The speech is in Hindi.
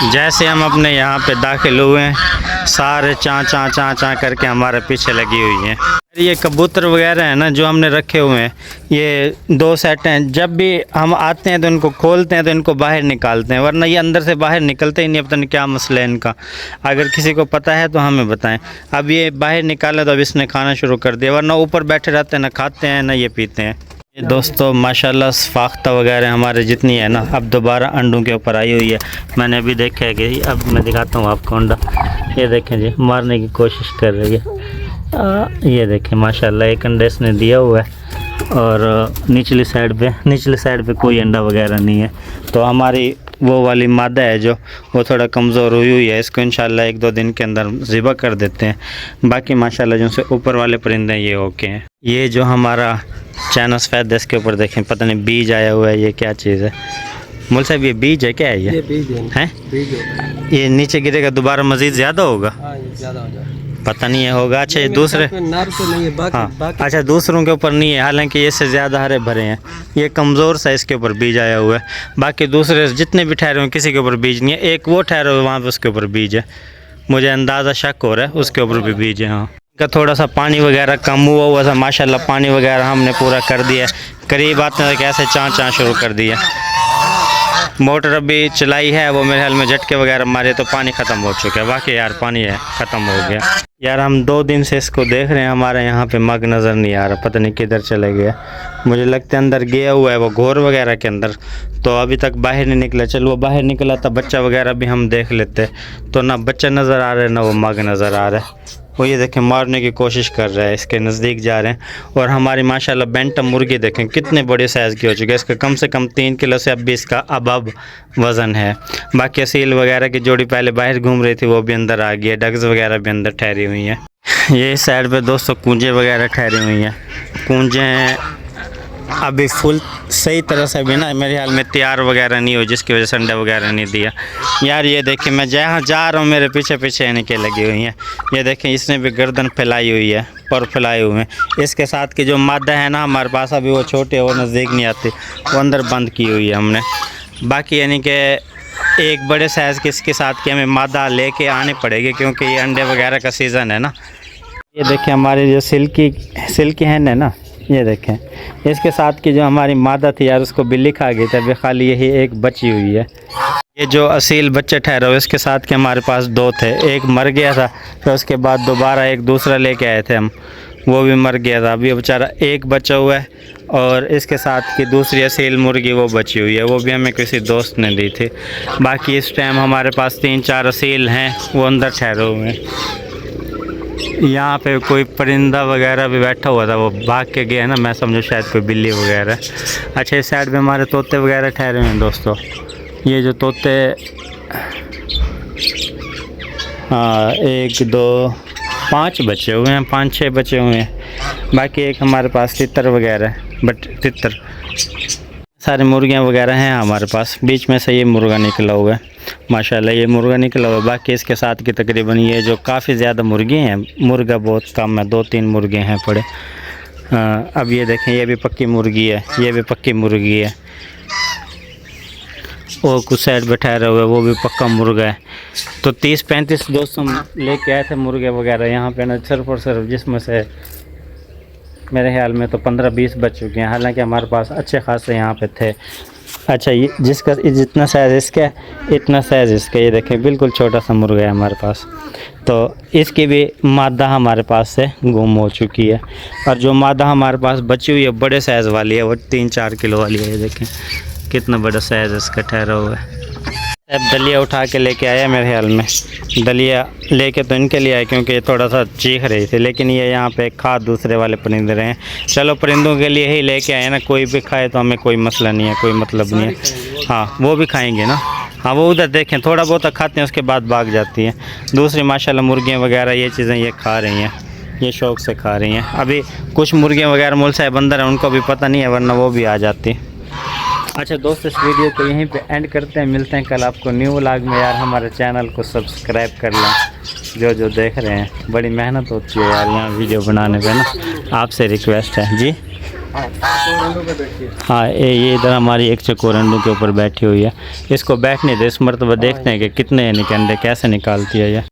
जैसे हम अपने यहाँ पे दाखिल हुए हैं, सारे चाँ चाँ चाँ चाँ करके हमारे पीछे लगी हुई हैं। ये कबूतर वगैरह हैं ना जो हमने रखे हुए हैं, ये 2 सेट हैं। जब भी हम आते हैं तो इनको खोलते हैं तो इनको बाहर निकालते हैं, वरना ये अंदर से बाहर निकलते ही नहीं। पता नहीं क्या मसला है इनका, अगर किसी को पता है तो हमें बताएं। अब ये बाहर निकाले तो अब इसने खाना शुरू कर दिया, वरना ऊपर बैठे रहते हैं, ना खाते हैं ना ये पीते हैं। ये दोस्तों माशाल्लाह फाख्ता वगैरह हमारे जितनी है ना, अब दोबारा अंडों के ऊपर आई हुई है। मैंने अभी देखा है कि अब मैं दिखाता हूँ आपको अंडा। ये देखें जी, मारने की कोशिश कर रही है। ये देखें माशाल्लाह एक अंडा इसने दिया हुआ है, और निचली साइड पे कोई अंडा वगैरह नहीं है। तो हमारी वो वाली मादा है जो, वो थोड़ा कमज़ोर हुई हुई है, इसको इंशाल्लाह 1-2 दिन के अंदर ज़िबा कर देते हैं। बाकी माशाल्लाह जो से ऊपर वाले परिंदे ये ओके हैं। ये जो हमारा चैनस फैद, इसके ऊपर देखें पता नहीं बीज आया हुआ है, ये क्या चीज़ है मुल साहब? ये बीज है, क्या है ये बीज है? ये नीचे गिरेगा दोबारा मज़ीद ज़्यादा होगा? ज़्यादा हो जाए पता नहीं है, होगा। अच्छा ये दूसरे नार तो नहीं है, बाकी अच्छा दूसरों के ऊपर नहीं है, हालांकि ये से ज़्यादा हरे भरे हैं। ये कमज़ोर सा इसके ऊपर बीज आया हुआ है, बाकी दूसरे जितने भी ठहरे हुए किसी के ऊपर बीज नहीं है। एक वो ठहरे हुए वहाँ पे, उसके ऊपर बीज है, मुझे अंदाज़ा शक हो रहा है उसके ऊपर भी बीज है। हाँ, का थोड़ा सा पानी वगैरह कम हुआ था, माशाल्लाह पानी वगैरह हमने पूरा कर दिया। करीब आते तक ऐसे चाँ चाँ शुरू कर दिया। मोटर अभी चलाई है, वो मेरे ख्याल में झटके वगैरह मारे तो पानी ख़त्म हो चुका है। बाकी यार पानी है ख़त्म हो गया यार। हम 2 दिन से इसको देख रहे हैं, हमारे यहाँ पे मग नज़र नहीं आ रहा, पता नहीं किधर चले गया। मुझे लगता है अंदर गया हुआ है वो घोर वगैरह के अंदर, तो अभी तक बाहर नहीं निकला। चलो वो बाहर निकला था, बच्चा वगैरह भी हम देख लेते, तो ना बच्चा नज़र आ रहा है ना वो मग नज़र आ रहा है। वो ये देखें मारने की कोशिश कर रहा है, इसके नज़दीक जा रहे हैं। और हमारी माशाल्लाह बैंटम मुर्गी देखें कितने बड़े साइज़ की हो चुकी है, इसका कम से कम 3 किलो से अब भी इसका अब वज़न है। बाकी असील वगैरह की जोड़ी पहले बाहर घूम रही थी, वो भी अंदर आ गई है। डग्स वगैरह भी अंदर ठहरी हुई हैं। ये साइड पे दोस्तों कूंजे वगैरह ठहरी हुई हैं। कूंजें अभी फुल सही तरह से भी ना मेरे ख्याल में तैयार वगैरह नहीं हो, जिसकी वजह से अंडा वगैरह नहीं दिया। यार ये देखिए मैं जहाँ जा रहा हूँ मेरे पीछे पीछे इनके लगी हुई हैं। ये देखें इसने भी गर्दन फैलाई हुई है, पर फैलाए हुए हैं। इसके साथ की जो मादा है ना हमारे पास, अभी वो छोटे वो नज़दीक नहीं आती, वो अंदर बंद की हुई है हमने। बाकी यानी कि एक बड़े साइज़ के इसके साथ की हमें मादा लेके आनी पड़ेगी, क्योंकि ये अंडे वगैरह का सीज़न है ना। ये देखें हमारी जो सिल्की हैन है ना, ये देखें इसके साथ की जो हमारी मादा थी यार, उसको बिल्ली खा गई थी। अभी खाली यही एक बची हुई है। ये जो असील बच्चे ठहरे हुए इसके साथ के हमारे पास 2 थे, एक मर गया था, फिर उसके बाद दोबारा एक दूसरा लेके आए थे हम, वो भी मर गया था। अभी बेचारा एक बचा हुआ है, और इसके साथ की दूसरी असील मुर्गी वो बची हुई है, वो भी हमें किसी दोस्त ने दी थी। बाकी इस टाइम हमारे पास 3-4 असील हैं, वो अंदर ठहरे हुए हैं। यहाँ पे कोई परिंदा वगैरह भी बैठा हुआ था, वो भाग के गया है ना, मैं समझो शायद कोई बिल्ली वगैरह। अच्छा इस साइड पे हमारे तोते वगैरह ठहरे हुए हैं दोस्तों। ये जो तोते 1 2 5 बचे हुए हैं, 5-6 बचे हुए हैं। बाकी एक हमारे पास तितर वगैरह है, बट तितर सारे मुर्गियाँ वगैरह हैं हमारे पास। बीच में से ये मुर्गा निकला हुआ है, माशाल्लाह ये मुर्गा निकला हुआ है। बाकी इसके साथ की तकरीबन ये जो काफ़ी ज़्यादा मुर्गी हैं, मुर्गा बहुत कम है, 2-3 मुर्गे हैं पड़े। अब ये देखें ये भी पक्की मुर्गी है, ये भी पक्की मुर्गी है। और कुछ साइड पे ठहरा हुआ है, वो भी पक्का मुर्गा है। तो 30-35 दोस्त हम लेके आए थे मुर्गे वगैरह यहाँ पे ना, सिर्फ और सिर्फ जिसमें से मेरे ख्याल में तो 15-20 बच चुके हैं। हालांकि हमारे पास अच्छे खासे यहाँ पे थे। अच्छा ये जिसका जितना साइज़ इसका इतना साइज़ इसका, ये देखें बिल्कुल छोटा सा मुर्गा है हमारे पास। तो इसकी भी मादा हमारे पास से गुम हो चुकी है, और जो मादा हमारे पास बची हुई है बड़े साइज़ वाली है, वो 3-4 किलो वाली है। ये देखें कितना बड़ा साइज़ इसका ठहरा हुआ है। अब दलिया उठा के लेके आया, मेरे ख्याल में दलिया लेके तो इनके लिए आया क्योंकि ये थोड़ा सा चीख रही थी, लेकिन ये यहाँ पे खा दूसरे वाले परिंदे रहे हैं। चलो परिंदों के लिए ही लेके आए ना, कोई भी खाए तो हमें कोई मसला नहीं है, कोई मतलब नहीं है। हाँ वो भी खाएंगे ना, हाँ वो उधर देखें थोड़ा बहुत खाते हैं, उसके बाद भाग जाती हैं। दूसरी माशाल्लाह मुर्गियाँ वगैरह ये चीज़ें ये खा रही हैं, ये शौक़ से खा रही हैं। अभी कुछ मुर्गियाँ वगैरह मुल साहब अंदर हैं, उनको भी पता नहीं है, वरना वो भी आ जाती। अच्छा दोस्त इस वीडियो को यहीं पे एंड करते हैं, मिलते हैं कल आपको न्यू व्लॉग में। यार हमारे चैनल को सब्सक्राइब कर लें, जो देख रहे हैं। बड़ी मेहनत होती है यार यहाँ वीडियो बनाने पे ना, आपसे रिक्वेस्ट है जी। हाँ ये इधर हमारी एक चकोरंडू के ऊपर बैठी हुई है। इसको बैठने दे, इस मरतबा देखते हैं कि कितने यानी कि अंडे कैसे निकालती है ये।